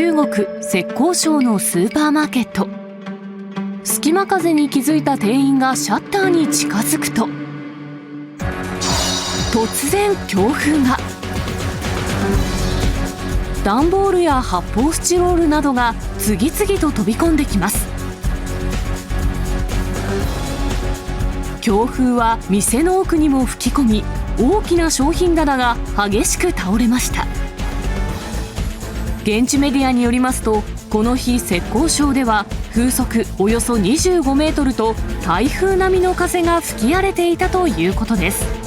中国・浙江省のスーパーマーケット。隙間風に気づいた店員がシャッターに近づくと、突然、強風が。段ボールや発泡スチロールなどが次々と飛び込んできます。強風は店の奥にも吹き込み、大きな商品棚が激しく倒れました。現地メディアによりますと、この日、浙江省では風速およそ25メートルと台風並みの風が吹き荒れていたということです。